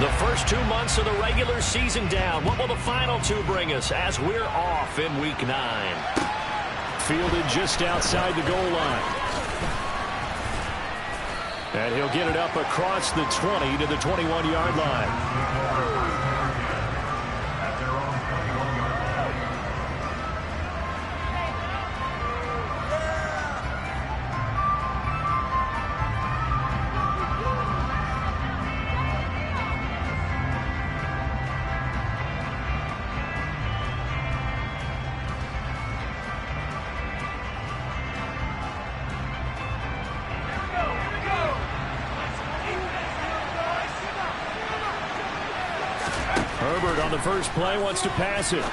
The first 2 months of the regular season down. What will the final two bring us as we're off in Week 9? Fielded just outside the goal line. And he'll get it up across the 20 to the 21-yard line. Herbert on the first play wants to pass it.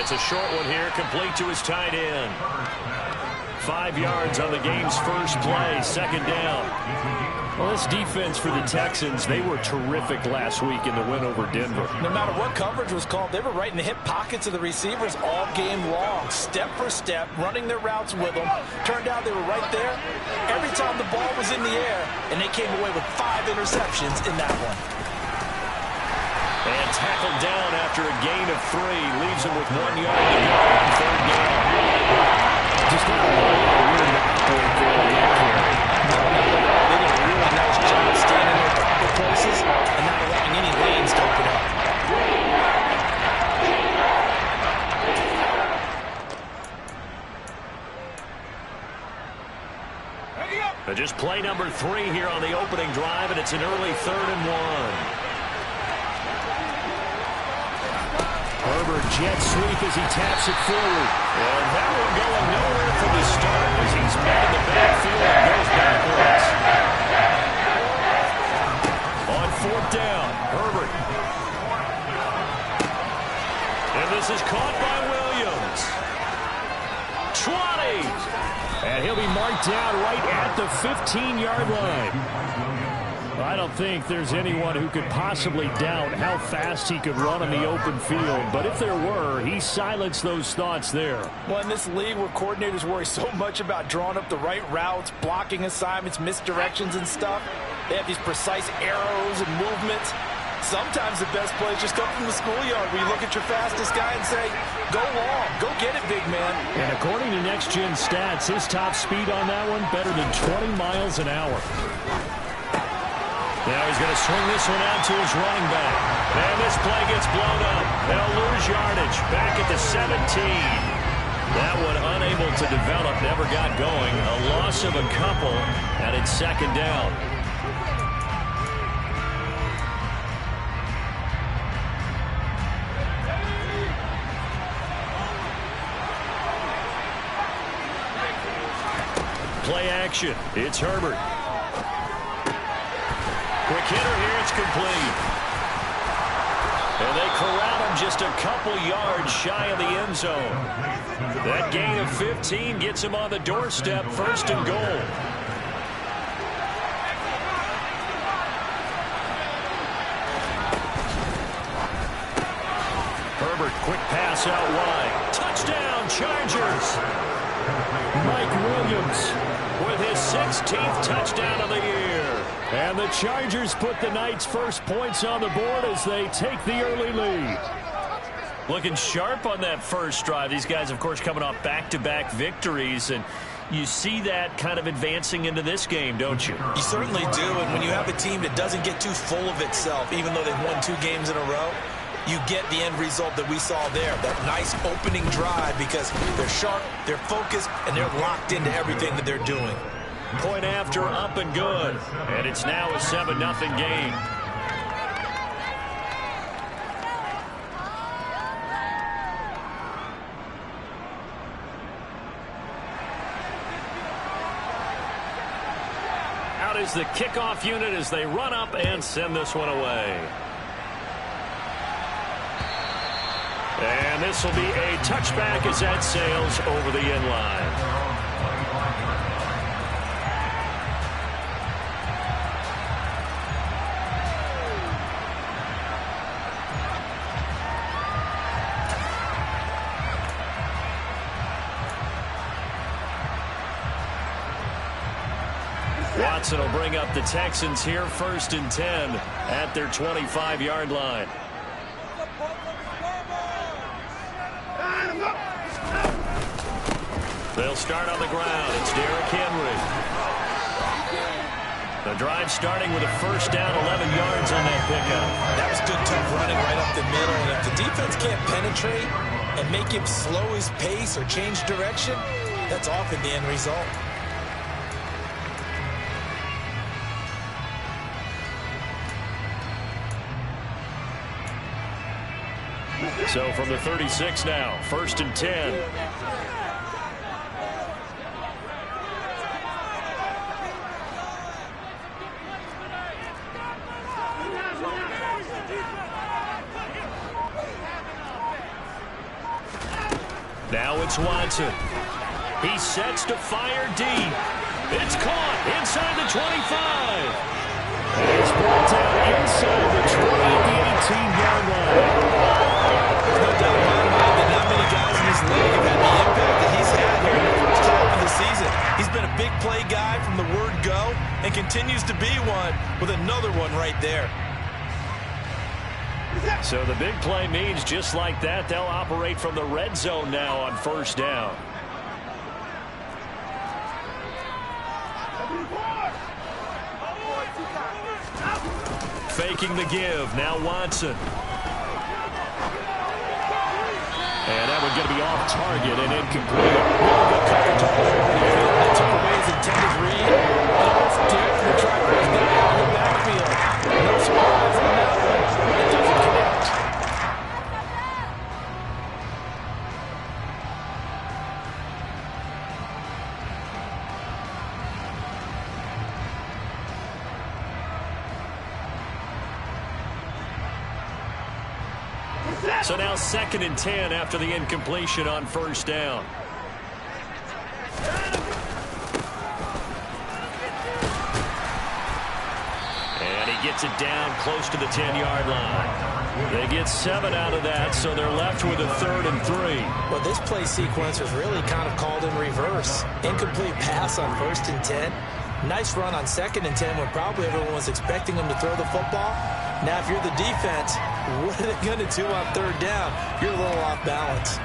It's a short one here, complete to his tight end. 5 yards on the game's first play, second down. Well, this defense for the Texans, they were terrific last week in the win over Denver. No matter what coverage was called, they were right in the hip pockets of the receivers all game long, step for step, running their routes with them. Turned out they were right there every time the ball was in the air, and they came away with 5 interceptions in that one. And tackled down after a gain of 3. Leaves him with 1 yard to go on third down. Just not a weird point there on that carry. They did a really nice job staying in their proper places and not allowing any lanes to open up. Just play number 3 here on the opening drive, and it's an early 3rd and 1. Herbert jet sweep as he taps it forward. And that one going nowhere from the start as he's met in the backfield and goes backwards. On 4th down, Herbert. And this is caught by Williams. 20. And he'll be marked down right at the 15-yard line. I don't think there's anyone who could possibly doubt how fast he could run on the open field. But if there were, he silenced those thoughts there. Well, in this league where coordinators worry so much about drawing up the right routes, blocking assignments, misdirections and stuff, they have these precise arrows and movements. Sometimes the best plays just come from the schoolyard where you look at your fastest guy and say, go long, go get it, big man. And according to Next Gen Stats, his top speed on that one, better than 20 miles an hour. Now he's going to swing this one out to his running back. And this play gets blown up. They'll lose yardage. Back at the 17. That one unable to develop, never got going. A loss of a couple, and it's 2nd down. Play action. It's Herbert. Quick hitter here, it's complete. And they corral him just a couple yards shy of the end zone. That gain of 15 gets him on the doorstep, 1st and goal. Herbert, quick pass out wide. Touchdown, Chargers. Mike Williams with his 16th touchdown of the year. And the Chargers put the night's first points on the board as they take the early lead. Looking sharp on that first drive. These guys, of course, coming off back-to-back victories, and you see that kind of advancing into this game, don't you? You certainly do, and when you have a team that doesn't get too full of itself, even though they've won 2 games in a row, you get the end result that we saw there, that nice opening drive, because they're sharp, they're focused, and they're locked into everything that they're doing. Point after, up and good. And it's now a 7-0 game. Out is the kickoff unit as they run up and send this one away. And this will be a touchback as that sails over the end line. Watson will bring up the Texans here, 1st and 10 at their 25-yard line. They'll start on the ground. It's Derrick Henry. The drive starting with a 1st down, 11 yards on that pickup. That was good, tough running right up the middle. And if the defense can't penetrate and make him slow his pace or change direction, that's often the end result. So from the 36 now, 1st and 10. Now it's Watson. He sets to fire deep. It's caught inside the 25. And it's brought down inside the 20 at the 18-yard line. There's no doubt in my mind that not many guys in this league have had the impact that he's had here in the first half of the season. He's been a big play guy from the word go and continues to be one with another one right there. So the big play means just like that, they'll operate from the red zone now on 1st down. Faking the give. Now Watson. And that one going to be off target and incomplete. Really good coverage on the field. That took away his intended read. And almost dared to try to push that out in the backfield. No surprise on that one. It doesn't connect. So now 2nd and 10 after the incompletion on 1st down. And he gets it down close to the 10-yard line. They get 7 out of that, so they're left with a 3rd and 3. Well, this play sequence was really kind of called in reverse. Incomplete pass on 1st and 10. Nice run on 2nd and 10 when probably everyone was expecting him to throw the football. Now, if you're the defense, what are they going to do on 3rd down? You're a little off balance.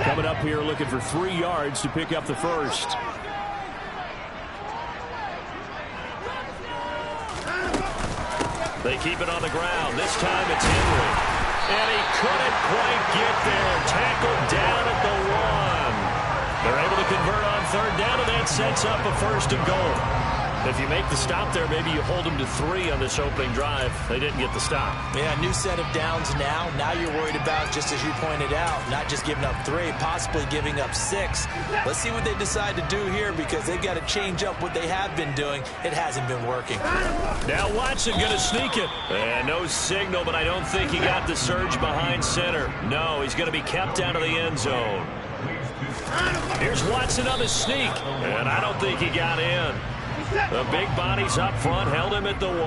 Coming up here looking for 3 yards to pick up the 1st. They keep it on the ground. This time it's Henry. And he couldn't quite get there. Tackled down at the 1. They're able to convert on 3rd down, and that sets up a 1st and goal. If you make the stop there, maybe you hold them to 3 on this opening drive. They didn't get the stop. Yeah, new set of downs now. Now you're worried about, just as you pointed out, not just giving up 3, possibly giving up 6. Let's see what they decide to do here because they've got to change up what they have been doing. It hasn't been working. Now Watson going to sneak it. And no signal, but I don't think he got the surge behind center. No, he's going to be kept out of the end zone. Here's Watson on the sneak. And I don't think he got in. The big bodies up front held him at the 1.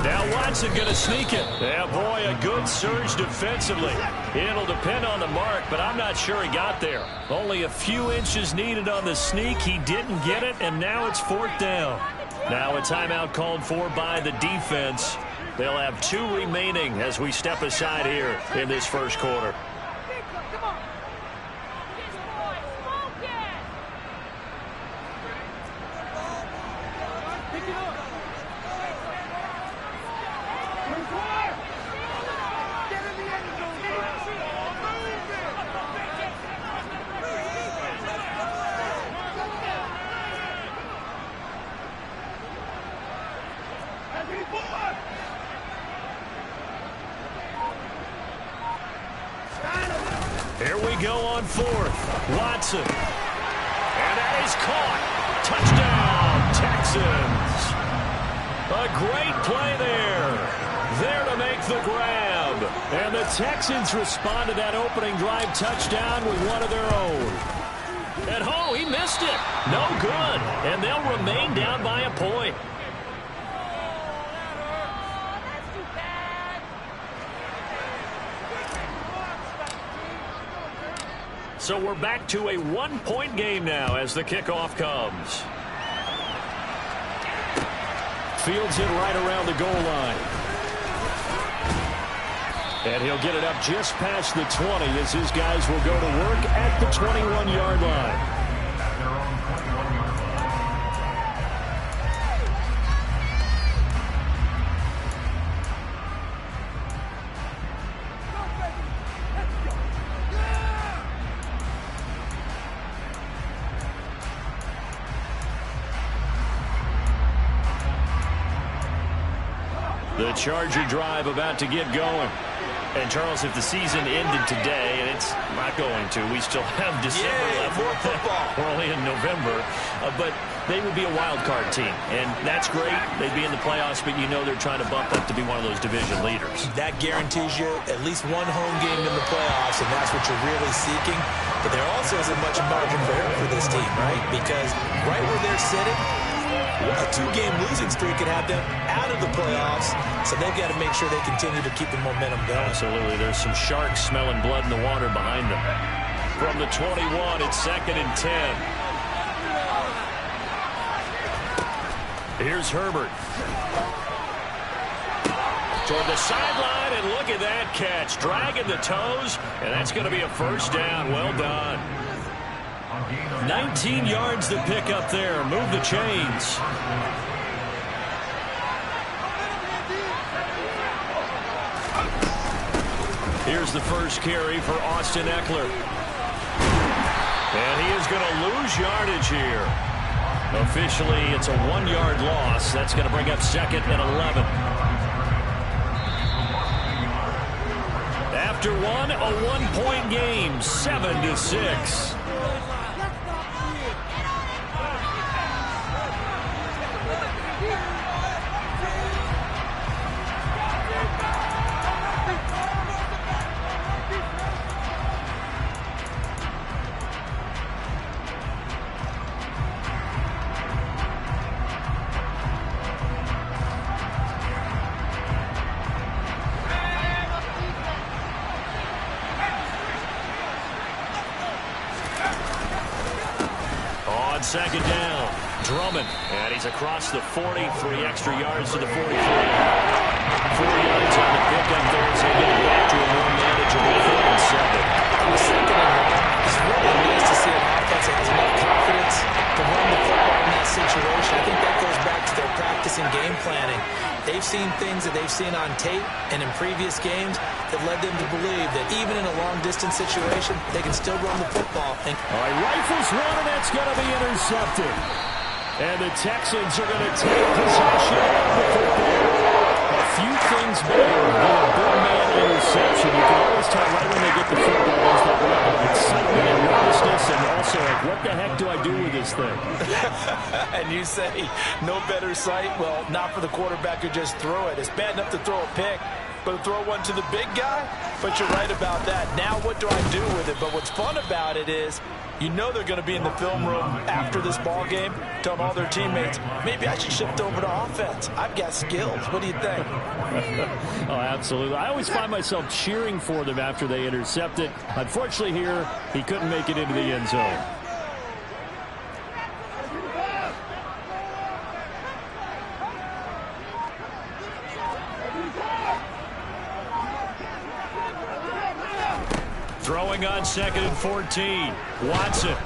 Now Watson going to sneak it. Yeah, boy, a good surge defensively. It'll depend on the mark, but I'm not sure he got there. Only a few inches needed on the sneak. He didn't get it, and now it's 4th down. Now a timeout called for by the defense. They'll have 2 remaining as we step aside here in this 1st quarter. Here we go on 4th. Watson. And that is caught. Touchdown, Texans. A great play there. There to make the grab. And the Texans respond to that opening drive touchdown with one of their own. And oh, he missed it. No good. And they'll remain down by a point. So we're back to a one-point game now as the kickoff comes. Fields it right around the goal line. And he'll get it up just past the 20 as his guys will go to work at the 21-yard line. The Charger drive about to get going. And, Charles, if the season ended today, and it's not going to, we still have December left. More football. We're only in November. But they would be a wild card team. And that's great. They'd be in the playoffs, but you know they're trying to bump up to be one of those division leaders. That guarantees you at least one home game in the playoffs, and that's what you're really seeking. But there also isn't much margin for error for this team, right? Because right where they're sitting, a two-game losing streak could have them out of the playoffs, so they've got to make sure they continue to keep the momentum going. Absolutely. There's some sharks smelling blood in the water behind them. From the 21, it's 2nd and 10. Here's Herbert. Toward the sideline, and look at that catch. Dragging the toes, and that's going to be a first down. Well done. 19 yards to pick up there. Move the chains. Here's the first carry for Austin Eckler. And he is going to lose yardage here. Officially, it's a 1-yard loss. That's going to bring up 2nd and 11. After one, a one-point game, 7-6. Second down, Drummond, and he's across the 40, 3 extra yards to the 44. 4 yards on the pickup there, so he'll get it back to a more manageable 3rd and 7. On the second and long, it's really nice to see an offense that has enough confidence to run the football in that situation. I think that goes back to their practice and game planning. They've seen things that they've seen on tape and in previous games that led them to believe that even in a long-distance situation, they can still run the football. All right, rifles one, and that's going to be intercepted. And the Texans are going to take possession of the football. A few things better than a big man interception. You can always tell right when they get the football, there's that level of excitement and nervousness, and also like, what the heck do I do with this thing? And you say, no better sight? Well, not for the quarterback who just threw it. It's bad enough to throw a pick, but to throw one to the big guy? But you're right about that. Now what do I do with it? But what's fun about it is, you know they're going to be in the film room after this ball game, telling all their teammates, maybe I should shift over to offense. I've got skills. What do you think? Oh, absolutely. I always find myself cheering for them after they intercept it. Unfortunately here, he couldn't make it into the end zone. Throwing on 2nd and 14. Watson.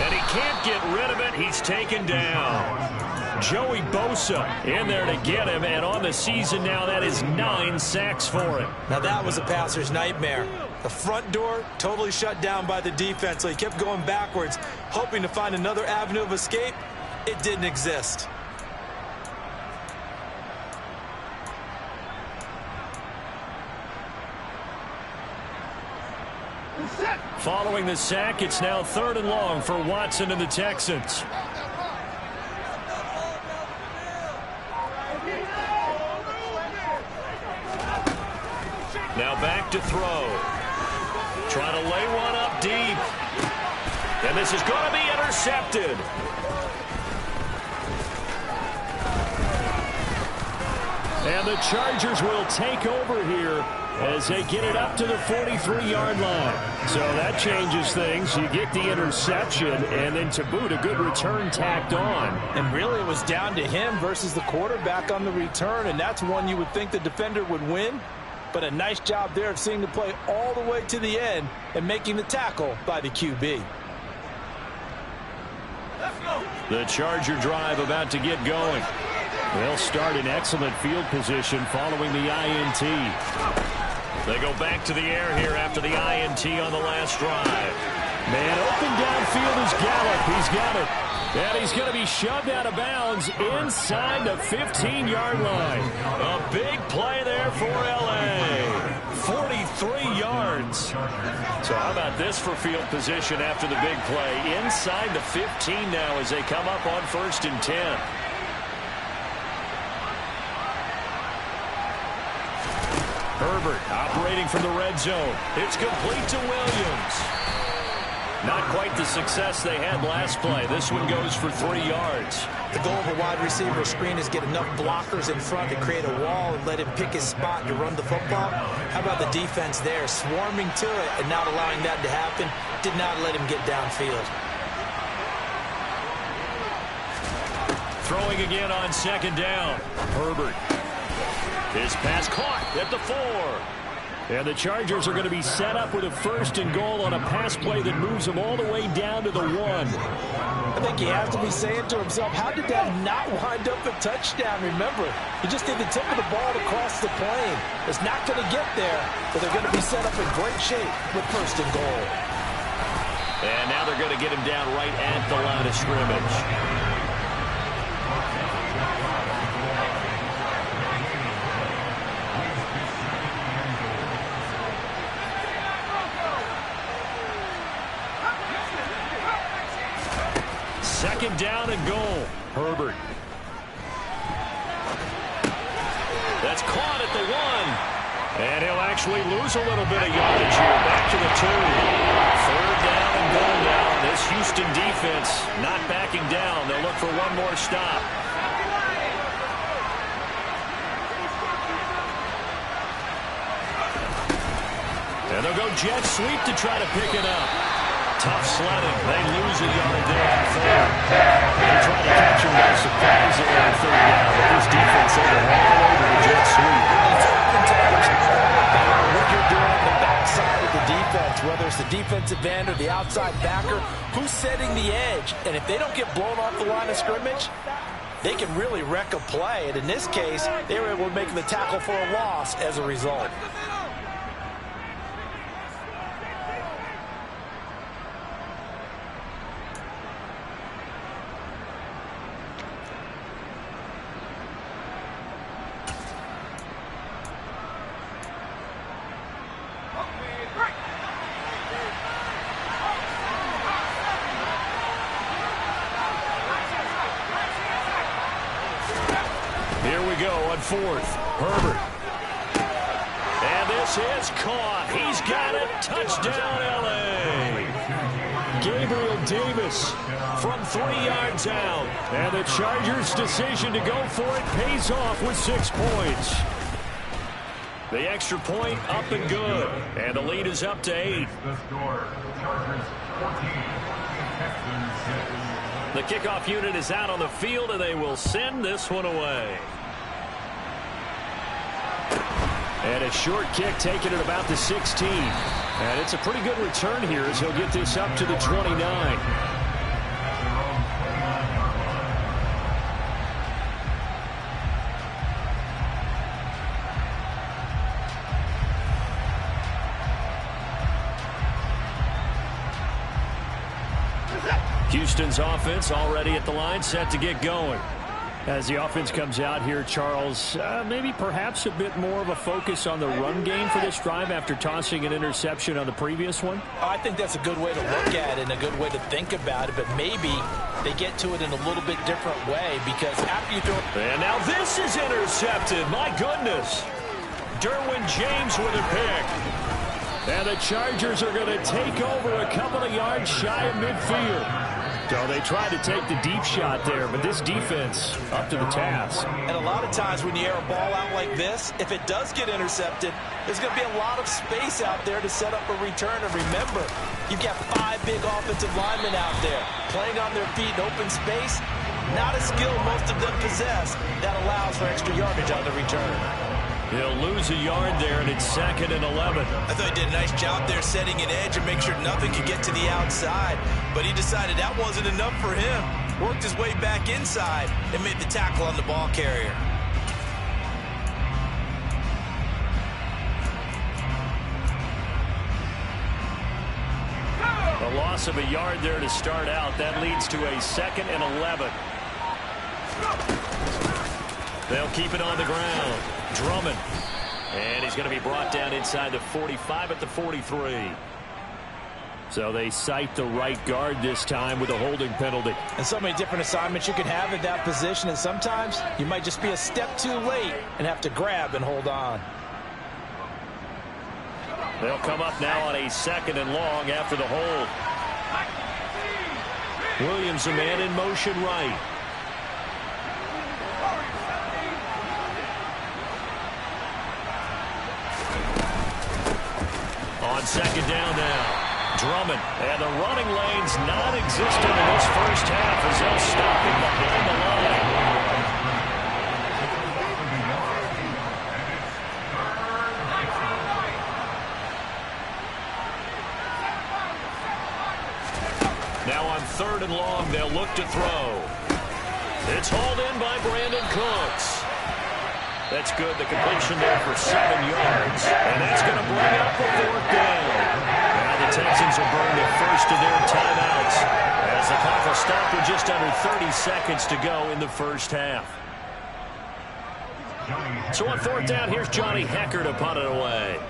And he can't get rid of it. He's taken down. Joey Bosa in there to get him. And on the season now, that is 9 sacks for him. Now that was a passer's nightmare. The front door totally shut down by the defense. So he kept going backwards, hoping to find another avenue of escape. It didn't exist. Following the sack, it's now 3rd and long for Watson and the Texans. Now back to throw. Trying to lay one up deep. And this is going to be intercepted. And the Chargers will take over here as they get it up to the 43-yard line. So that changes things. You get the interception, and then to boot, a good return tacked on. And really, it was down to him versus the quarterback on the return, and that's one you would think the defender would win. But a nice job there of seeing the play all the way to the end and making the tackle by the QB. The Charger drive about to get going. They'll start in excellent field position following the INT. They go back to the air here after the INT on the last drive. Man open downfield is Gallup. He's got it. And he's going to be shoved out of bounds inside the 15-yard line. A big play there for L.A. 43 yards. So how about this for field position after the big play? Inside the 15 now as they come up on 1st and 10. Herbert operating from the red zone. It's complete to Williams. Not quite the success they had last play. This one goes for 3 yards. The goal of a wide receiver screen is get enough blockers in front to create a wall and let him pick his spot to run the football. How about the defense there, swarming to it and not allowing that to happen? Did not let him get downfield. Throwing again on 2nd down. Herbert. His pass caught at the 4. And the Chargers are going to be set up with a 1st and goal on a pass play that moves them all the way down to the 1. I think he has to be saying to himself, how did that not wind up a touchdown? Remember, he just did the tip of the ball across the plane. It's not going to get there, but they're going to be set up in great shape with 1st and goal. And now they're going to get him down right at the line of scrimmage. Second down and goal. Herbert. That's caught at the 1. And he'll actually lose a little bit of yardage here. Back to the 2. 3rd down and goal now. This Houston defense not backing down. They'll look for one more stop. And they'll go jet sweep to try to pick it up. Tough sledding. They lose a yard there on 4th. They try to catch him by surprise there on 3rd down. But this defense able all over the jet sweep. What you're doing on the backside of the defense, whether it's the defensive end or the outside backer, who's setting the edge? And if they don't get blown off the line of scrimmage, they can really wreck a play. And in this case, they were able to make the tackle for a loss as a result. Here we go on 4th. Herbert. And this is caught. He's got it. Touchdown, L.A. Gabriel Davis From 3 yards out. And the Chargers' decision to go for it pays off with 6 points. The extra point up and good. And the lead is up to 8. The score, Chargers 14, Texans 6. The kickoff unit is out on the field, and they will send this one away. And a short kick taken at about the 16. And it's a pretty good return here as he'll get this up to the 29. Houston's offense already at the line, set to get going. As the offense comes out here, Charles, maybe perhaps a bit more of a focus on the run game for this drive after tossing an interception on the previous one? I think that's a good way to look at it and a good way to think about it, but maybe they get to it in a little bit different way because after you throw... And now this is intercepted. My goodness. Derwin James with a pick. And the Chargers are going to take over a couple of yards shy of midfield. So they tried to take the deep shot there, but this defense up to the task. And a lot of times when you air a ball out like this, if it does get intercepted, there's going to be a lot of space out there to set up a return. And remember, you've got 5 big offensive linemen out there playing on their feet in open space. Not a skill most of them possess that allows for extra yardage on the return. He'll lose a yard there, and it's 2nd and 11. I thought he did a nice job there setting an edge and make sure nothing could get to the outside. But he decided that wasn't enough for him. Worked his way back inside and made the tackle on the ball carrier. A loss of a yard there to start out. That leads to a 2nd and 11. They'll keep it on the ground. Drummond. And he's going to be brought down inside the 45 at the 43. So they cite the right guard this time with a holding penalty. And so many different assignments you can have in that position. And sometimes you might just be a step too late and have to grab and hold on. They'll come up now on a 2nd and long after the hold. Williams, a man in motion right. On 2nd down now. Drummond, and the running lane's non-existent in this first half as they'll stop him behind the line. Now on 3rd and long, they'll look to throw. It's hauled in by Brandon Cooks. That's good. The completion there for 7 yards. And that's going to bring up the 4th down. Now the Texans will burn the first of their timeouts as the clock will stop with just under 30 seconds to go in the first half. So on 4th down, here's Johnny Hecker to punt it away.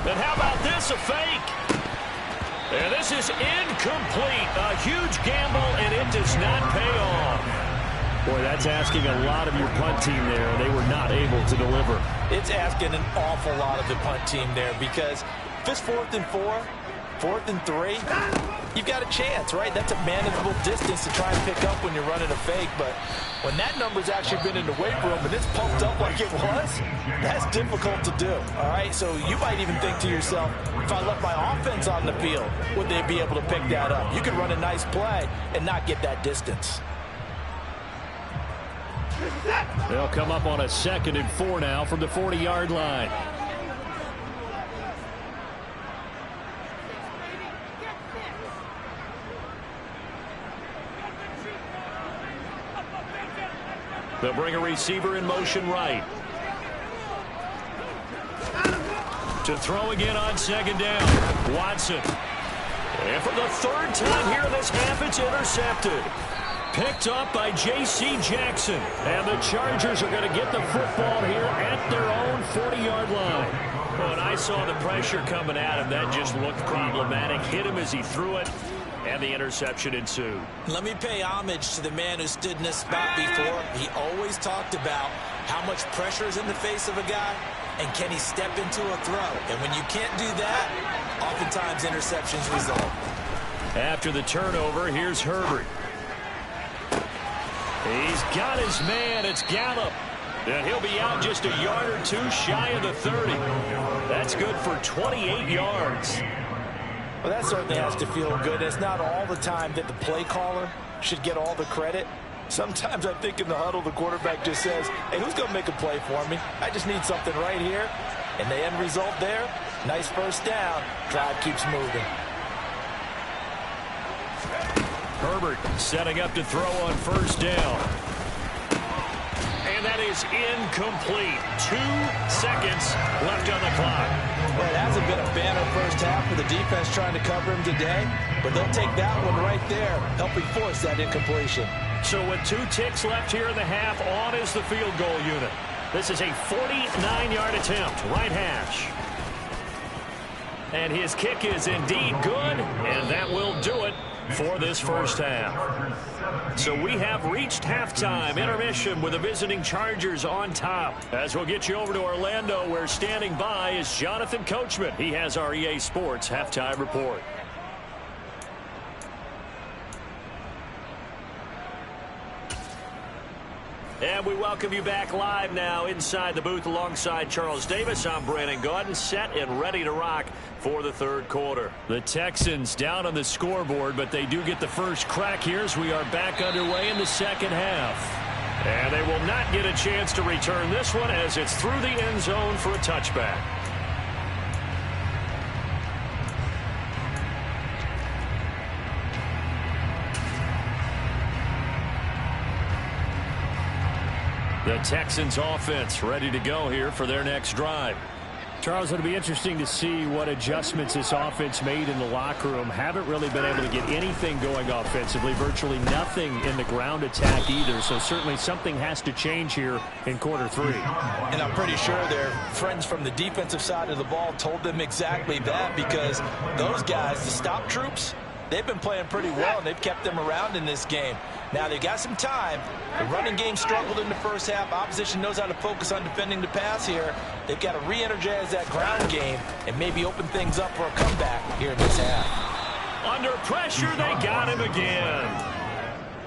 And how about this, a fake? And this is incomplete. A huge gamble, and it does not pay off. Boy, that's asking a lot of your punt team there. They were not able to deliver. It's asking an awful lot of the punt team there because if it's 4th and 4, 4th and 3, you've got a chance, right? That's a manageable distance to try and pick up when you're running a fake. But when that number's actually been in the weight room and it's pumped up like it was, that's difficult to do, all right? So you might even think to yourself, if I left my offense on the field, would they be able to pick that up? You could run a nice play and not get that distance. They'll come up on a 2nd and 4 now from the 40-yard line. They'll bring a receiver in motion right. To throw again on 2nd down. Watson. And for the 3rd time here in this half, it's intercepted. Picked up by J.C. Jackson. And the Chargers are going to get the football here at their own 40-yard line. When I saw the pressure coming at him, that just looked problematic. Hit him as he threw it, and the interception ensued. Let me pay homage to the man who stood in this spot before. He always talked about how much pressure is in the face of a guy, and can he step into a throw. And when you can't do that, oftentimes interceptions result. After the turnover, here's Herbert. He's got his man. It's Gallup. And he'll be out just a yard or two shy of the 30. That's good for 28 yards. Well, that certainly has to feel good. It's not all the time that the play caller should get all the credit. Sometimes I think in the huddle, the quarterback just says, hey, who's going to make a play for me? I just need something right here. And the end result there, nice first down. Drive keeps moving. Herbert setting up to throw on 1st down. And that is incomplete. 2 seconds left on the clock. Well, it hasn't been a banner first half for the defense trying to cover him today, but they'll take that one right there, helping force that incompletion. So with 2 ticks left here in the half, on is the field goal unit. This is a 49-yard attempt, right hash. And his kick is indeed good, and that will do it. for this first half. So we have reached halftime intermission with the visiting Chargers on top. As we'll get you over to Orlando, where standing by is Jonathan Coachman. He has our EA Sports halftime report. And we welcome you back live now inside the booth alongside Charles Davis. I'm Brandon Gaudin, set and ready to rock for the third quarter. The Texans down on the scoreboard, but they do get the first crack here as we are back underway in the second half. And they will not get a chance to return this one as it's through the end zone for a touchback. The Texans offense ready to go here for their next drive. Charles, it'll be interesting to see what adjustments this offense made in the locker room. Haven't really been able to get anything going offensively. Virtually nothing in the ground attack either. So certainly something has to change here in quarter three. And I'm pretty sure their friends from the defensive side of the ball told them exactly that, because those guys, the stop troops, they've been playing pretty well, and they've kept them around in this game. Now, they've got some time. The running game struggled in the first half. Opposition knows how to focus on defending the pass here. They've got to re-energize that ground game and maybe open things up for a comeback here in this half. Under pressure, they got him again.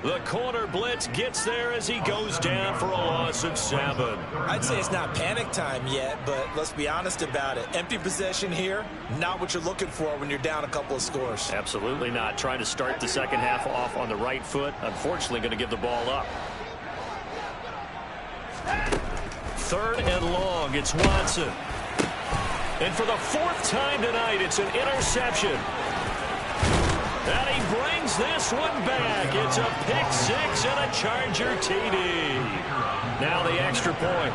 The corner blitz gets there as he goes down for a loss of 7. I'd say it's not panic time yet, but let's be honest about it. Empty possession here, not what you're looking for when you're down a couple of scores. Absolutely not. Trying to start the second half off on the right foot. Unfortunately, going to give the ball up. Third and long, it's Watson. And for the fourth time tonight, it's an interception. And he brings this one back. It's a pick six and a Charger TD. Now the extra point.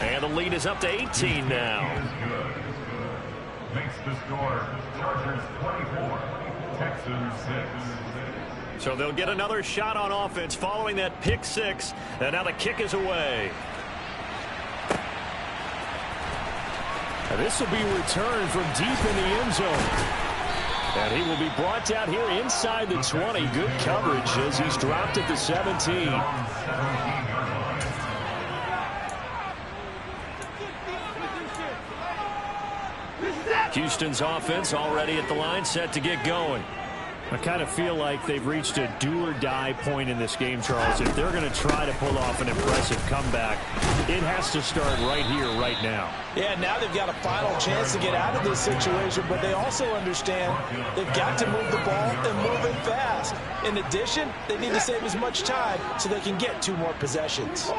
And the lead is up to 18 now. Makes the score Chargers 24, Texans 6. So they'll get another shot on offense following that pick six. And now the kick is away. And this will be returned from deep in the end zone. And he will be brought down here inside the 20. Good coverage as he's dropped at the 17. Houston's offense already at the line, set to get going. I kind of feel like they've reached a do-or-die point in this game, Charles. If they're going to try to pull off an impressive comeback, it has to start right here, right now. Yeah, now they've got a final chance to get out of this situation, but they also understand they've got to move the ball and move it fast. In addition, they need to save as much time so they can get 2 more possessions.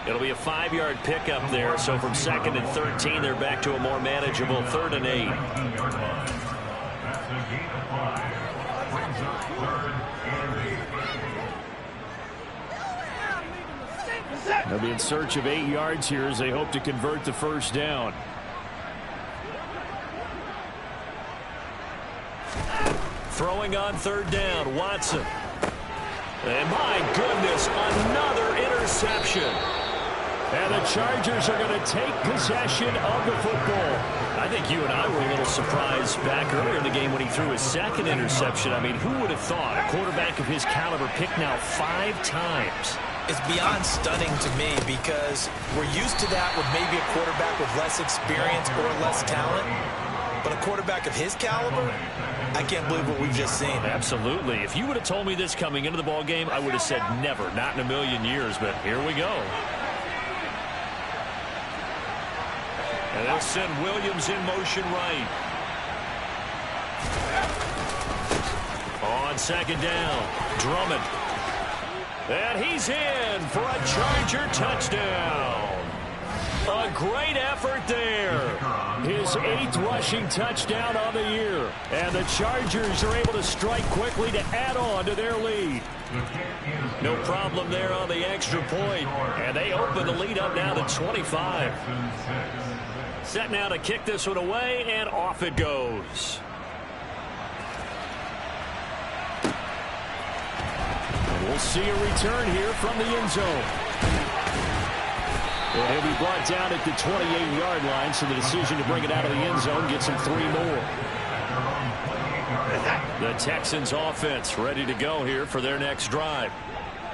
It'll be a 5-yard pickup there, so from 2nd and 13, they're back to a more manageable 3rd and 8. That's a gain of 5. Brings up 3rd and 8. They'll be in search of 8 yards here as they hope to convert the first down. Throwing on 3rd down, Watson. And my goodness, another interception. And the Chargers are going to take possession of the football. I think you and I were a little surprised back earlier in the game when he threw his 2nd interception. I mean, who would have thought a quarterback of his caliber picked now 5 times? It's beyond stunning to me because we're used to that with maybe a quarterback with less experience or less talent. But a quarterback of his caliber, I can't believe what we've just seen. Absolutely. If you would have told me this coming into the ball game, I would have said never, not in a million years. But here we go. And they'll send Williams in motion right. On 2nd down, Drummond. And he's in for a Charger touchdown. A great effort there. His 8th rushing touchdown on the year. And the Chargers are able to strike quickly to add on to their lead. No problem there on the extra point. And they open the lead up now to 25. Set now to kick this one away, and off it goes. We'll see a return here from the end zone. And he'll be brought down at the 28-yard line, so the decision to bring it out of the end zone gets him 3 more. The Texans offense ready to go here for their next drive.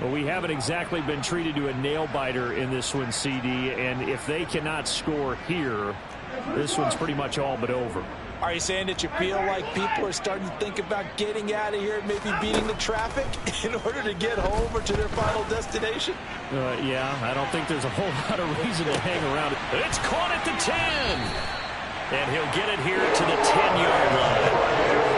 Well, we haven't exactly been treated to a nail-biter in this one, CD, and if they cannot score here, this one's pretty much all but over. Are you saying that you feel like people are starting to think about getting out of here, maybe beating the traffic in order to get home or to their final destination? Yeah, I don't think there's a whole lot of reason to hang around. It's caught at the 10. And he'll get it here to the 10-yard line.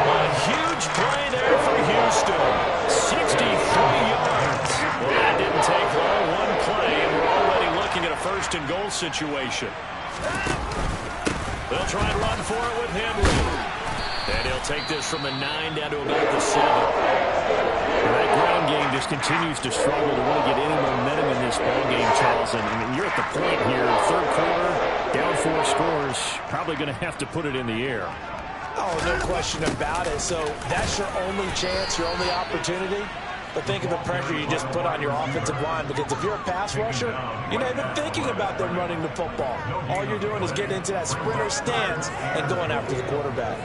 A huge play there for Houston. 63 yards. Well, that didn't take long. One play, and we're already looking at a first-and-goal situation. They'll try and run for it with Henry. And he'll take this from the 9 down to about the 7. That ground game just continues to struggle to really get any momentum in this ball game, Charles. And you're at the point here, third quarter, down 4 scores, probably going to have to put it in the air. Oh, no question about it. So that's your only chance, your only opportunity. But think of the pressure you just put on your offensive line, because if you're a pass rusher, you're not even thinking about them running the football. All you're doing is getting into that sprinter stance and going after the quarterback.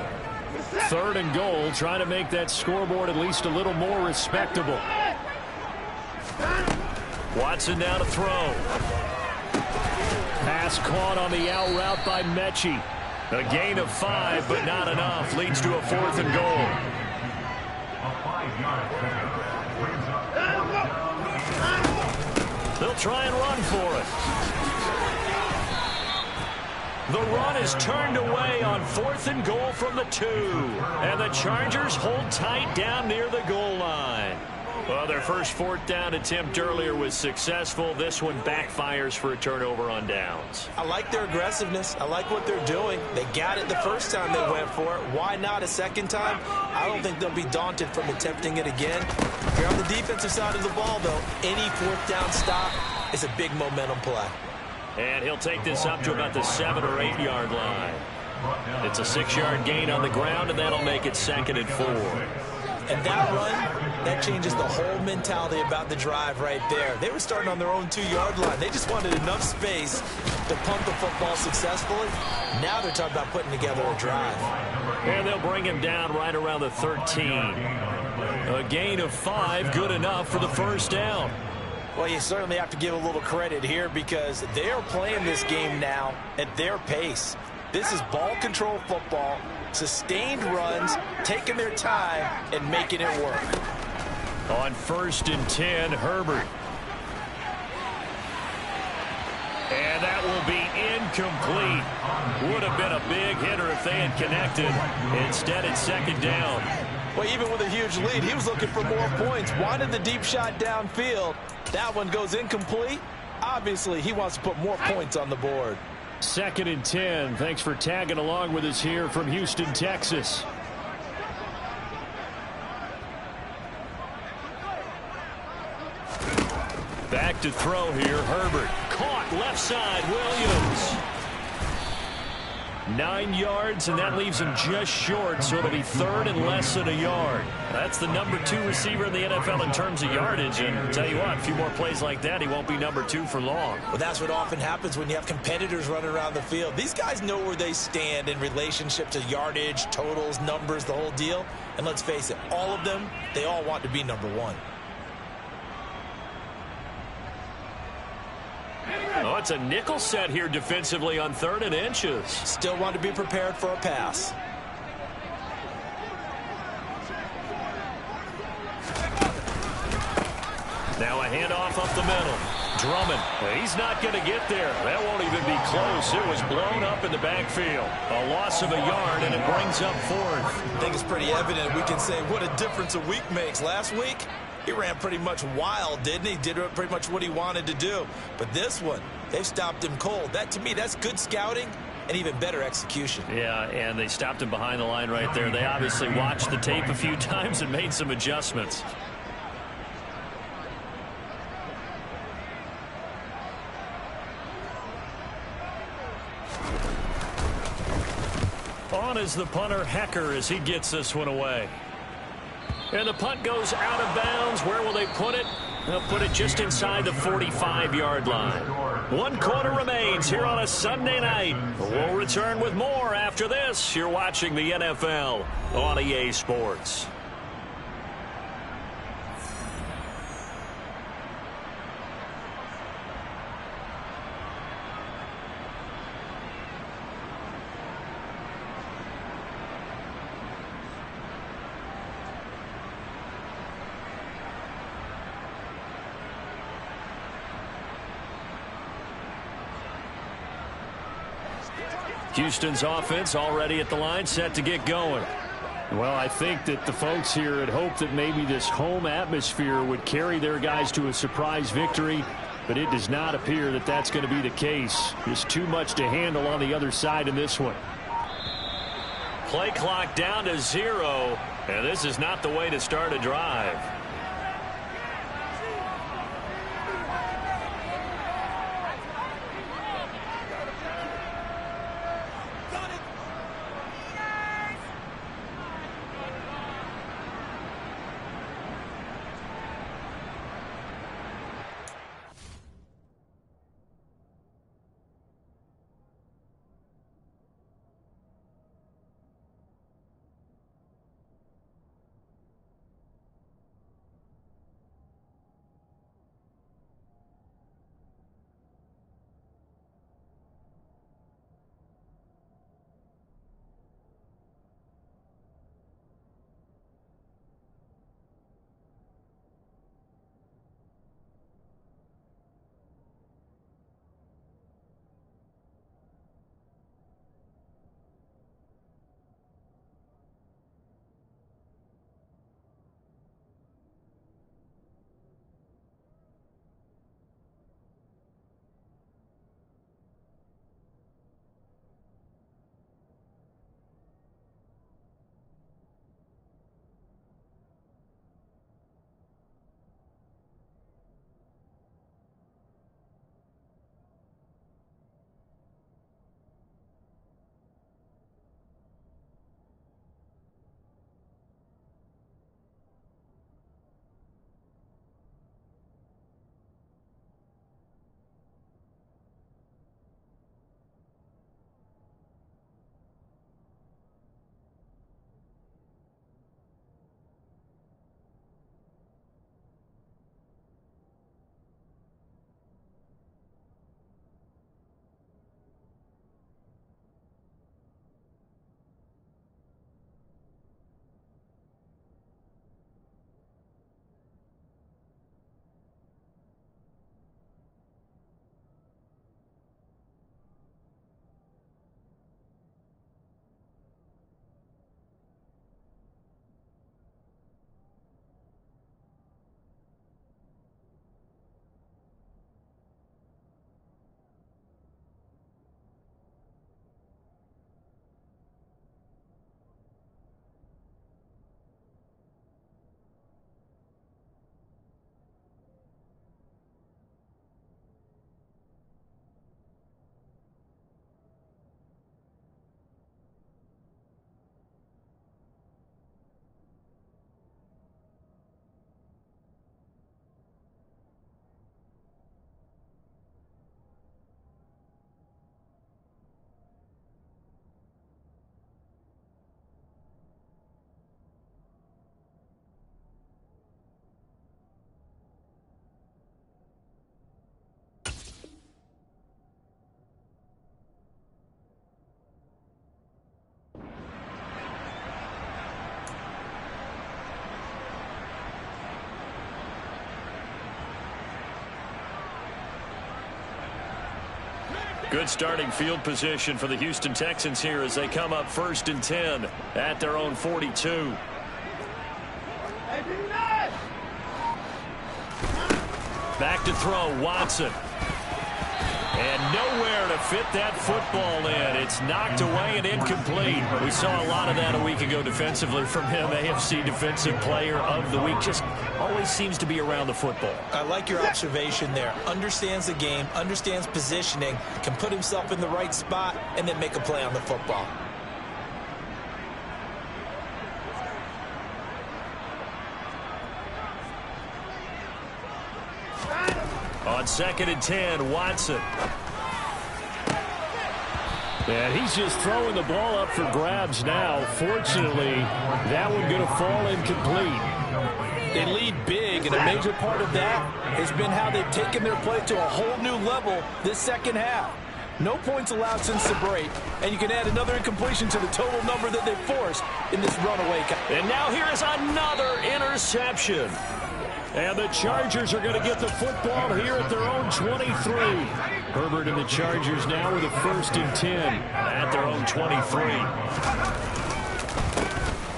3rd and goal, trying to make that scoreboard at least a little more respectable. Watson down to throw. Pass caught on the out route by Mechie. A gain of 5, but not enough. Leads to a 4th and goal. A 5-yard pickup brings up. They'll try and run for it. The run is turned away on 4th and goal from the 2. And the Chargers hold tight down near the goal line. Well, their first 4th down attempt earlier was successful. This one backfires for a turnover on downs. I like their aggressiveness. I like what they're doing. They got it the first time they went for it. Why not a second time? I don't think they'll be daunted from attempting it again. Here on the defensive side of the ball, though, any 4th down stop is a big momentum play. And he'll take this up to about the 7 or 8 yard line. It's a 6-yard gain on the ground, and that'll make it 2nd and 4. And that run, that changes the whole mentality about the drive right there. They were starting on their own 2-yard line. They just wanted enough space to pump the football successfully. Now they're talking about putting together a drive. And they'll bring him down right around the 13. A gain of 5, good enough for the first down. Well, you certainly have to give a little credit here, because they are playing this game now at their pace. This is ball control football, sustained runs, taking their time and making it work. On 1st and 10, Herbert. And that will be incomplete. Would have been a big hitter if they had connected. Instead, it's 2nd down. Well, even with a huge lead, he was looking for more points. Wanted the deep shot downfield. That one goes incomplete. Obviously, he wants to put more points on the board. 2nd and 10. Thanks for tagging along with us here from Houston, Texas. Back to throw here, Herbert. Caught left side, Williams. 9 yards, and that leaves him just short, so it'll be 3rd and less than a yard. That's the number 2 receiver in the NFL in terms of yardage, and I'll tell you what, a few more plays like that, he won't be number 2 for long. Well, that's what often happens when you have competitors running around the field. These guys know where they stand in relationship to yardage, totals, numbers, the whole deal. And let's face it, all of them, they all want to be number 1. Oh, it's a nickel set here defensively on 3rd and inches. Still want to be prepared for a pass. Now a handoff up the middle. Drummond, he's not going to get there. That won't even be close. It was blown up in the backfield. A loss of a yard, and it brings up 4th. I think it's pretty evident. We can say what a difference a week makes. Last week, he ran pretty much wild, didn't he? Did pretty much what he wanted to do. But this one, they've stopped him cold. That, to me, that's good scouting and even better execution. Yeah, and they stopped him behind the line right there. They obviously watched the tape a few times and made some adjustments. On is the punter, Hecker, as he gets this one away. And the punt goes out of bounds. Where will they put it? They'll put it just inside the 45-yard line. 1 quarter remains here on a Sunday night. We'll return with more after this. You're watching the NFL on EA Sports. Houston's offense already at the line, set to get going. Well, I think that the folks here had hoped that maybe this home atmosphere would carry their guys to a surprise victory, but it does not appear that that's going to be the case. There's too much to handle on the other side in this one. Play clock down to 0, and this is not the way to start a drive. Good starting field position for the Houston Texans here as they come up 1st and 10 at their own 42. Back to throw, Watson. And nowhere to fit that football in. It's knocked away and incomplete. We saw a lot of that a week ago defensively from him. AFC Defensive Player of the Week. Just always seems to be around the football. I like your observation there. Understands the game, understands positioning, can put himself in the right spot, and then make a play on the football. On 2nd and 10, Watson. And he's just throwing the ball up for grabs now. Fortunately, that one going to fall incomplete. They lead big, and a major part of that has been how they've taken their play to a whole new level this second half. No points allowed since the break, and you can add another incompletion to the total number that they've forced in this runaway. And now here is another interception. And the Chargers are going to get the football here at their own 23. Herbert and the Chargers now with a 1st and 10 at their own 23.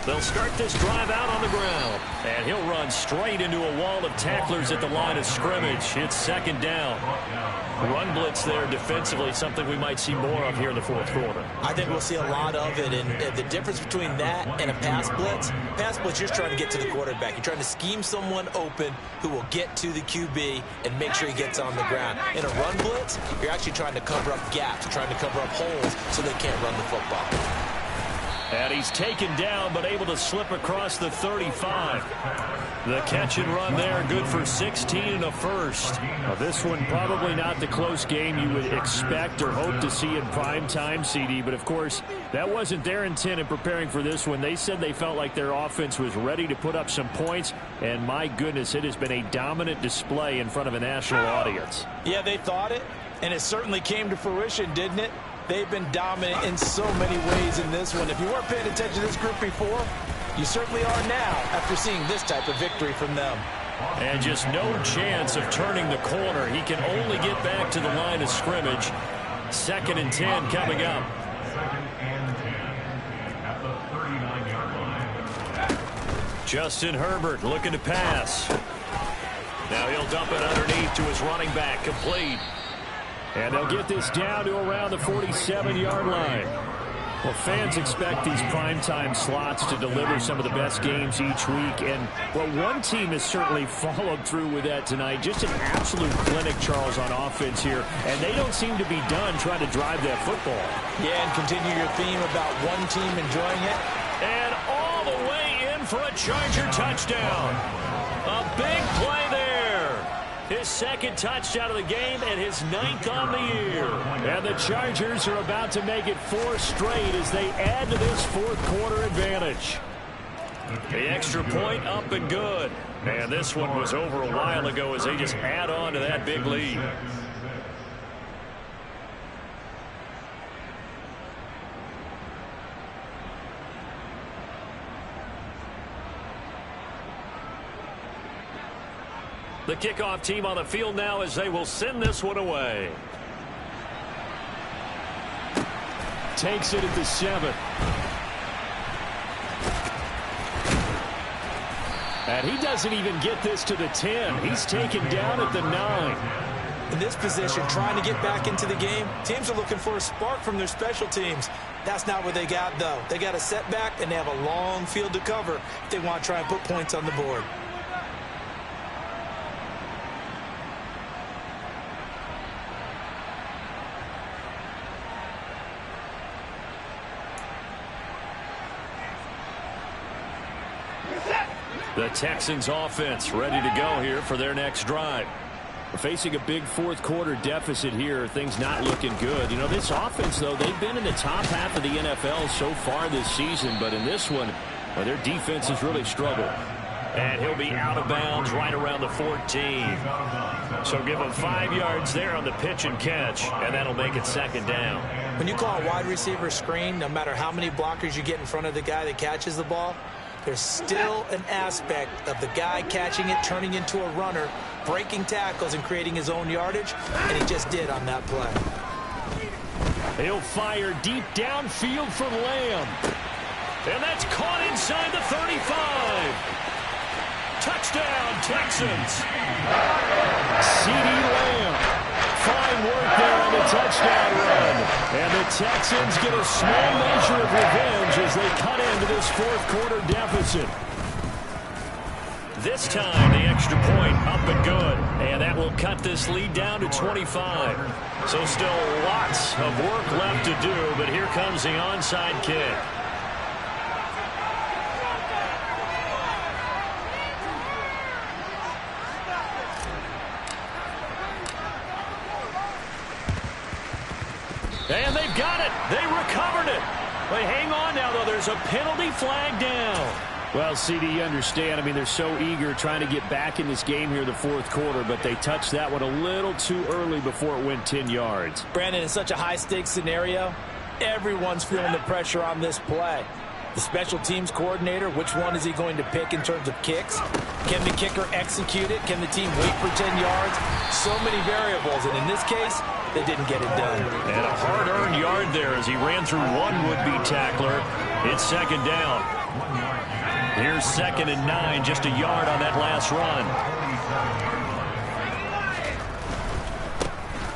They'll start this drive out on the ground. And he'll run straight into a wall of tacklers at the line of scrimmage. It's 2nd down. Run blitz there defensively, something we might see more of here in the 4th quarter. I think we'll see a lot of it, and the difference between that and a pass blitz, you're trying to get to the quarterback. You're trying to scheme someone open who will get to the QB and make sure he gets on the ground. In a run blitz, you're actually trying to cover up gaps, trying to cover up holes so they can't run the football. And he's taken down, but able to slip across the 35. The catch and run there, good for 16 and a first. Well, this one probably not the close game you would expect or hope to see in prime time, CD. But, of course, that wasn't their intent in preparing for this one. They said they felt like their offense was ready to put up some points. And, my goodness, it has been a dominant display in front of a national audience. Yeah, they thought it, and it certainly came to fruition, didn't it? They've been dominant in so many ways in this one. If you weren't paying attention to this group before, you certainly are now after seeing this type of victory from them. And just no chance of turning the corner. He can only get back to the line of scrimmage. 2nd and 10 coming up. 2nd and 10 at the 39-yard line. Justin Herbert looking to pass. Now he'll dump it underneath to his running back, complete. And they'll get this down to around the 47-yard line. Well, fans expect these primetime slots to deliver some of the best games each week. And, well, one team has certainly followed through with that tonight. Just an absolute clinic, Charles, on offense here. And they don't seem to be done trying to drive that football. Yeah, and continue your theme about one team enjoying it. And all the way in for a Charger touchdown. A big play there. His 2nd touchdown of the game and his 9th on the year. And the Chargers are about to make it 4 straight as they add to this 4th quarter advantage. The extra point up and good. And this one was over a while ago as they just add on to that big lead. The kickoff team on the field now as they will send this one away. Takes it at the 7. And he doesn't even get this to the 10. He's taken down at the 9. In this position, trying to get back into the game, teams are looking for a spark from their special teams. That's not what they got, though. They got a setback, and they have a long field to cover if they want to try and put points on the board. The Texans offense ready to go here for their next drive. We're facing a big 4th quarter deficit here. Things not looking good. You know, this offense, though, they've been in the top half of the NFL so far this season. But in this one, well, their defense has really struggled. And he'll be out of bounds right around the 14. So give him 5 yards there on the pitch and catch, and that'll make it 2nd down. When you call a wide receiver screen, no matter how many blockers you get in front of the guy that catches the ball, there's still an aspect of the guy catching it, turning into a runner, breaking tackles and creating his own yardage, and he just did on that play. He'll fire deep downfield for Lamb. And that's caught inside the 35. Touchdown, Texans. CeeDee Lamb. Fine work there on the touchdown run. And the Texans get a small measure of revenge as they cut into this 4th quarter deficit. This time, the extra point up and good. And that will cut this lead down to 25. So still lots of work left to do, but here comes the onside kick. And they've got it. They recovered it. But hang on now, though. There's a penalty flag down. Well, CD, you understand. I mean, they're so eager trying to get back in this game here in the fourth quarter, but they touched that one a little too early before it went 10 yards. Brandon, in such a high-stakes scenario, everyone's feeling the pressure on this play. The special teams coordinator, which one is he going to pick in terms of kicks? Can the kicker execute it? Can the team wait for 10 yards? So many variables, and in this case, they didn't get it done. And a hard-earned yard there as he ran through one would-be tackler. It's second down. Here's 2nd and 9, just a yard on that last run.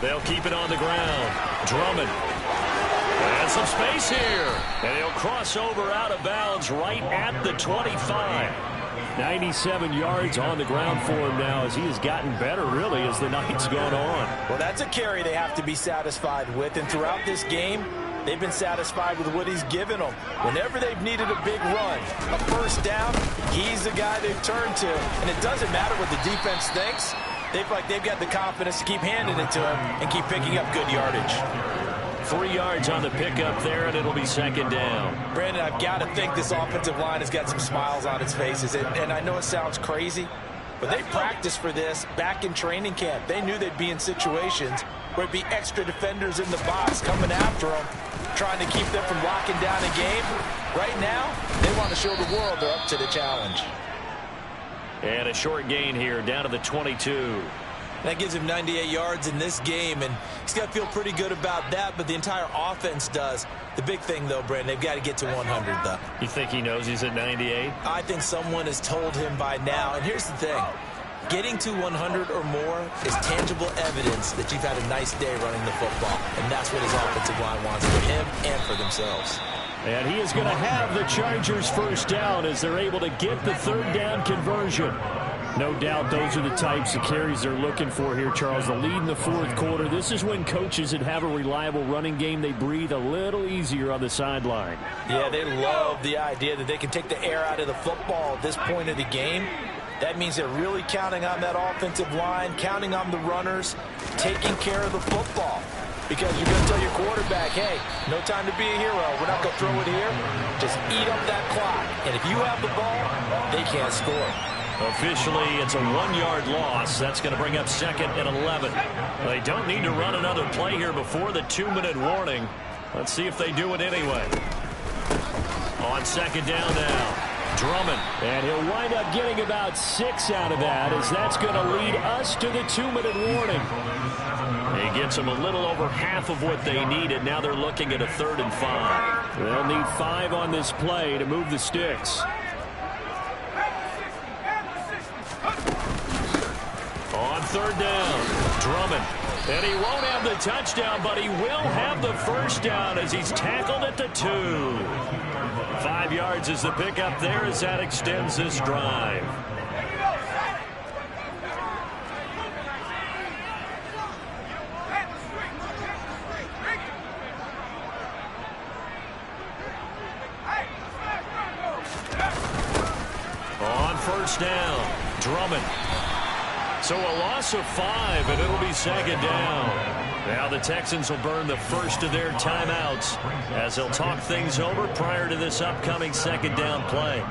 They'll keep it on the ground. Drummond. And some space here. And he'll cross over out of bounds right at the 25. 97 yards on the ground for him now as he has gotten better, really, as the night's gone on. Well, that's a carry they have to be satisfied with. And throughout this game, they've been satisfied with what he's given them. Whenever they've needed a big run, a first down, he's the guy they've turned to. And it doesn't matter what the defense thinks. They feel like they've got the confidence to keep handing it to him and keep picking up good yardage. 3 yards on the pickup there, and it'll be second down. Brandon, I've got to think this offensive line has got some smiles on its faces. And I know it sounds crazy, but they practiced for this back in training camp. They knew they'd be in situations where it'd be extra defenders in the box coming after them, trying to keep them from locking down a game. Right now, they want to show the world they're up to the challenge. And a short gain here, down to the 22. That gives him 98 yards in this game, and he's got to feel pretty good about that, but the entire offense does. The big thing, though, Brandon, they've got to get to 100, though. You think he knows he's at 98? I think someone has told him by now, and here's the thing. Getting to 100 or more is tangible evidence that you've had a nice day running the football, and that's what his offensive line wants for him and for themselves. And he is going to have the Chargers first down as they're able to get the third down conversion. No doubt those are the types of carries they're looking for here, Charles. The lead in the fourth quarter. This is when coaches that have a reliable running game, they breathe a little easier on the sideline. Yeah, they love the idea that they can take the air out of the football at this point of the game. That means they're really counting on that offensive line, counting on the runners, taking care of the football. Because you're going to tell your quarterback, hey, no time to be a hero. We're not going to throw it here. Just eat up that clock. And if you have the ball, they can't score. Officially, it's a 1-yard loss. That's going to bring up 2nd and 11. They don't need to run another play here before the 2-minute warning. Let's see if they do it anyway. On 2nd down now. Drummond. And he'll wind up getting about 6 out of that, as that's going to lead us to the 2-minute warning. He gets them a little over half of what they needed. Now they're looking at a 3rd and 5. They'll need 5 on this play to move the sticks. On 3rd down, Drummond. And he won't have the touchdown, but he will have the first down as he's tackled at the 2. 5 yards is the pickup there as that extends this drive. On 1st down, Drummond. So a loss of 5, and it'll be 2nd down. Now the Texans will burn the first of their timeouts as they'll talk things over prior to this upcoming 2nd down play.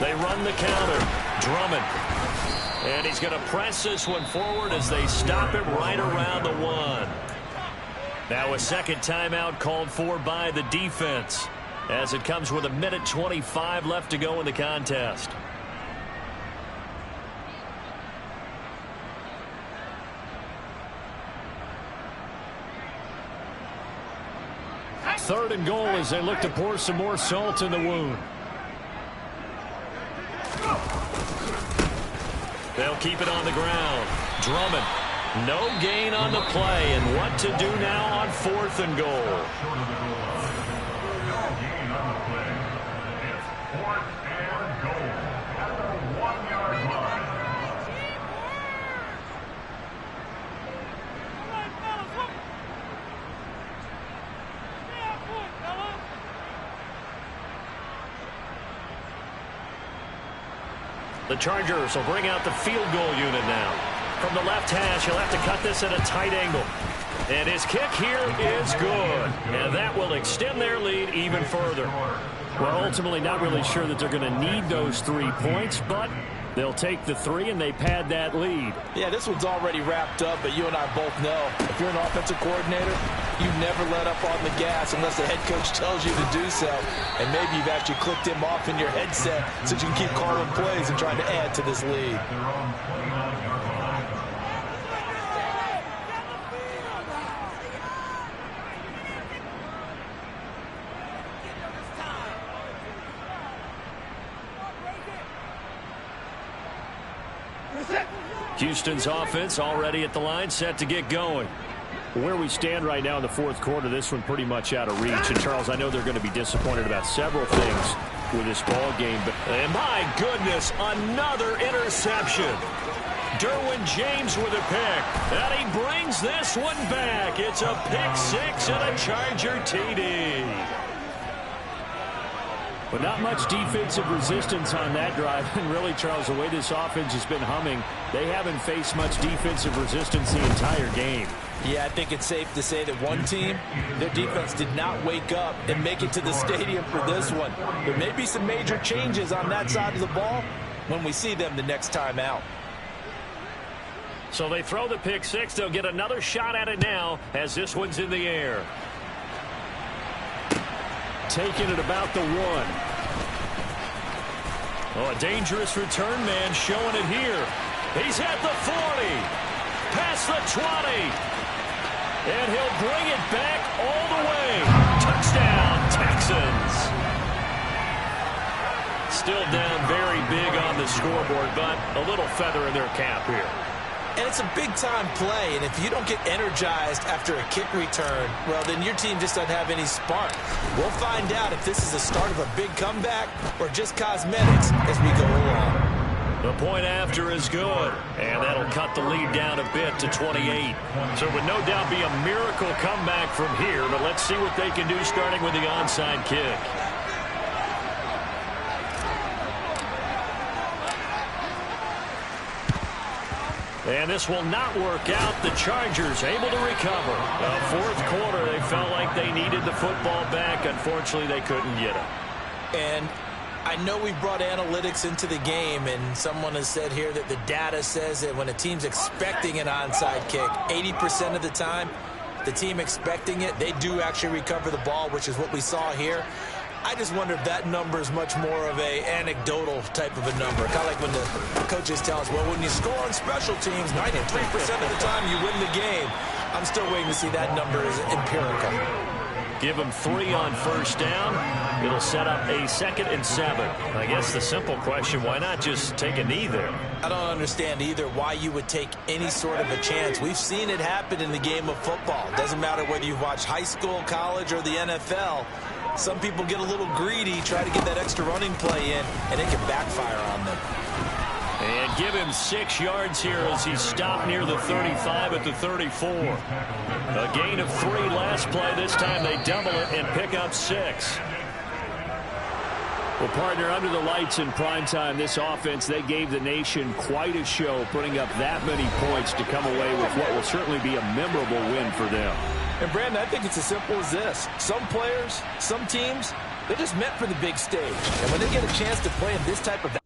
They run the counter. Drummond. And he's going to press this one forward as they stop it right around the 1. Now a second timeout called for by the defense as it comes with 1:25 left to go in the contest. Third and goal as they look to pour some more salt in the wound. They'll keep it on the ground. Drummond. No gain on the play, and what to do now on 4th and goal. No gain on the play. It's 4th and goal at the 1-yard line. The Chargers will bring out the field goal unit now. From the left hash, he'll have to cut this at a tight angle. And his kick here is good. And that will extend their lead even further. Well, ultimately not really sure that they're going to need those 3 points, but they'll take the 3 and they pad that lead. Yeah, this one's already wrapped up, but you and I both know if you're an offensive coordinator, you never let up on the gas unless the head coach tells you to do so. And maybe you've actually clicked him off in your headset so you can keep calling plays and trying to add to this lead. Houston's offense already at the line, set to get going. Where we stand right now in the fourth quarter, this one pretty much out of reach. And, Charles, I know they're going to be disappointed about several things with this ball game. But and my goodness, another interception. Derwin James with a pick. And he brings this one back. It's a pick 6 and a Charger TD. But not much defensive resistance on that drive. And really, Charles, the way this offense has been humming, they haven't faced much defensive resistance the entire game. Yeah, I think it's safe to say that one team, their defense did not wake up and make it to the stadium for this one. There may be some major changes on that side of the ball when we see them the next time out. So they throw the pick 6. They'll get another shot at it now as this one's in the air. Taking it about the 1. Oh, a dangerous return man showing it here. He's at the 40. Past the 20. And he'll bring it back all the way. Touchdown, Texans. Still down very big on the scoreboard, but a little feather in their cap here. And it's a big-time play, and if you don't get energized after a kick return, well, then your team just doesn't have any spark. We'll find out if this is the start of a big comeback or just cosmetics as we go along. The point after is good, and that'll cut the lead down a bit to 28. So it would no doubt be a miracle comeback from here, but let's see what they can do starting with the onside kick. And this will not work out. The Chargers able to recover. The fourth quarter, they felt like they needed the football back. Unfortunately, they couldn't get it. And I know we brought analytics into the game, and someone has said here that the data says that when a team's expecting an onside kick, 80% of the time, the team expecting it, they do actually recover the ball, which is what we saw here. I just wonder if that number is much more of a anecdotal type of a number. Kind of like when the coaches tell us, well, when you score on special teams, 93% of the time you win the game. I'm still waiting to see that number is empirical. Give them 3 on first down. It'll set up a 2nd and 7. I guess the simple question, why not just take a knee there? I don't understand either why you would take any sort of a chance. We've seen it happen in the game of football. Doesn't matter whether you watch high school, college, or the NFL. Some people get a little greedy, try to get that extra running play in, and it can backfire on them. And give him 6 yards here as he stopped near the 35 at the 34. A gain of 3 last play. This time they double it and pick up 6. Well, partner, under the lights in primetime, this offense, they gave the nation quite a show, putting up that many points to come away with what will certainly be a memorable win for them. And, Brandon, I think it's as simple as this. Some players, some teams, they're just meant for the big stage. And when they get a chance to play in this type of